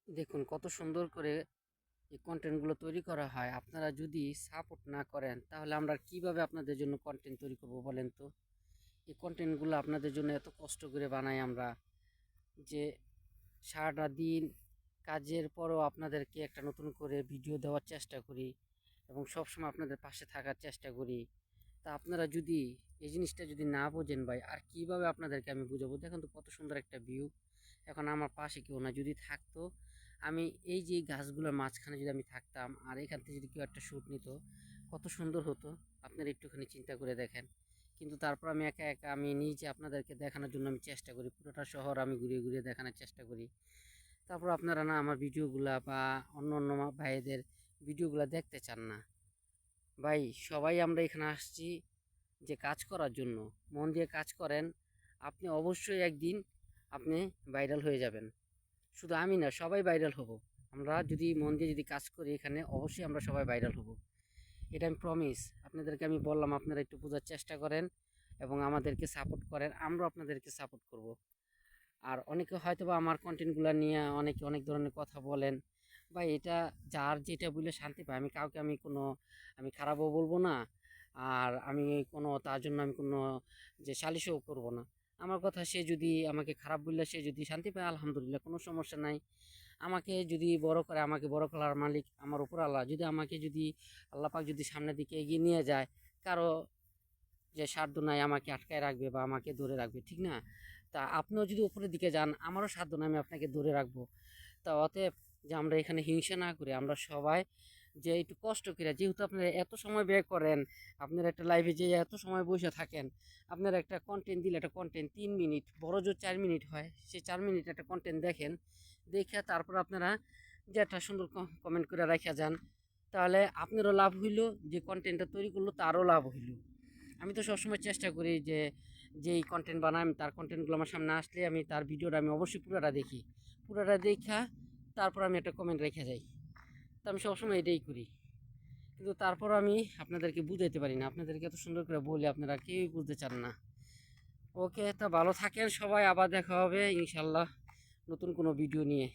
দেখুন কত সুন্দর করে এই কন্টেন্টগুলো তৈরি করা হয়। আপনারা যদি সাপোর্ট না করেন তাহলে আমরা কিভাবে আপনাদের জন্য কন্টেন্ট তৈরি করব বলেন তো? এই কন্টেন্টগুলো আপনাদের জন্য এত কষ্ট করে বানাই আমরা, যে সারাটা দিন কাজের পরও আপনাদেরকে একটা নতুন করে ভিডিও দেওয়ার চেষ্টা করি এবং সবসময় আপনাদের পাশে থাকার চেষ্টা করি। তা আপনারা যদি এই জিনিসটা যদি না বোঝেন ভাই, আর কিভাবে আপনাদেরকে আমি বুঝাবো? দেখেন তো কত সুন্দর একটা ভিউ। এখন আমার পাশে কেউ না, যদি থাকতো আমি এই যে গাছগুলোর মাঝখানে যদি আমি থাকতাম আর এখান থেকে যদি কেউ একটা শ্যুট নিত, কত সুন্দর হতো। আপনারা একটুখানি চিন্তা করে দেখেন। কিন্তু তারপর আমি একা একা আমি নিজে আপনাদেরকে দেখানোর জন্য আমি চেষ্টা করি, পুরোটা শহর আমি ঘুরিয়ে ঘুরিয়ে দেখানোর চেষ্টা করি। তারপর আপনারা না আমার ভিডিওগুলা বা অন্য অন্য ভাইদের ভিডিওগুলা দেখতে চান না। ভাই, সবাই আমরা এখানে আসছি যে কাজ করার জন্য। মন দিয়ে কাজ করেন, আপনি অবশ্যই একদিন আপনি ভাইরাল হয়ে যাবেন। শুধু আমি না, সবাই ভাইরাল হব। আমরা যদি মন দিয়ে যদি কাজ করি এখানে, অবশ্যই আমরা সবাই ভাইরাল হব। এটা আমি প্রমিস আপনাদেরকে আমি বললাম। আপনারা একটু বোঝার চেষ্টা করেন এবং আমাদেরকে সাপোর্ট করেন, আমরা আপনাদেরকে সাপোর্ট করব। আর অনেকে হয়তোবা আমার কন্টেন্টগুলো নিয়ে অনেকে অনেক ধরনের কথা বলেন। ভাই, এটা যার যেটা বলে শান্তি পায়। আমি কাউকে আমি খারাপও বলবো না, আর আমি কোনো তার জন্য আমি কোনো যে সালিশও করব না। আমার কথা, সে যদি আমাকে খারাপ বললে সে যদি শান্তি পায়, আলহামদুলিল্লাহ, কোনো সমস্যা নাই। আমাকে যদি বড় করে, আমাকে বড় করার মালিক আমার উপর আল্লাহ। যদি আমাকে যদি আল্লাহ পাক যদি সামনের দিকে এগিয়ে নিয়ে যায়, কারো যে সাধ্য নাই আমাকে আটকায় রাখবে বা আমাকে ধরে রাখবে, ঠিক না? তা আপনিও যদি উপরের দিকে যান, আমারও সাধ্য নাই আমি আপনাকে ধরে রাখবো। তা অতএব, যে আমরা এখানে হিংসা না করি, আমরা সবাই যে একটু কষ্ট করে, যেহেতু আপনারা এত সময় ব্যয় করেন, আপনারা একটা লাইভে যে এত সময় বসে থাকেন, আপনারা একটা কন্টেন্ট দিলে, একটা কন্টেন্ট 3 মিনিট, বড় জোর 4 মিনিট হয়, সেই 4 মিনিট একটা কন্টেন্ট দেখেন, দেখে তারপর আপনারা যে একটা সুন্দর কমেন্ট করে রাখা যান, তাহলে আপনারও লাভ হইল, যে কন্টেন্টটা তৈরি করলো তারও লাভ হইল। আমি তো সবসময় চেষ্টা করি যে যেই কন্টেন্ট বানাই, আমি তার কন্টেন্টগুলো আমার সামনে আসলে আমি তার ভিডিওটা আমি অবশ্যই পুরোটা দেখি। পুরোটা দেখা তারপর আমি একটা কমেন্ট রেখে যাই। তো আমি সবসময় এটাই করি। কিন্তু তারপর আমি আপনাদেরকে বুঝাইতে পারি না। আপনাদেরকে এত সুন্দর করে বলি, আপনারা কেউই বুঝতে চান না। ওকে, তা ভালো থাকেন সবাই, আবার দেখা হবে ইনশাল্লাহ নতুন কোনো ভিডিও নিয়ে।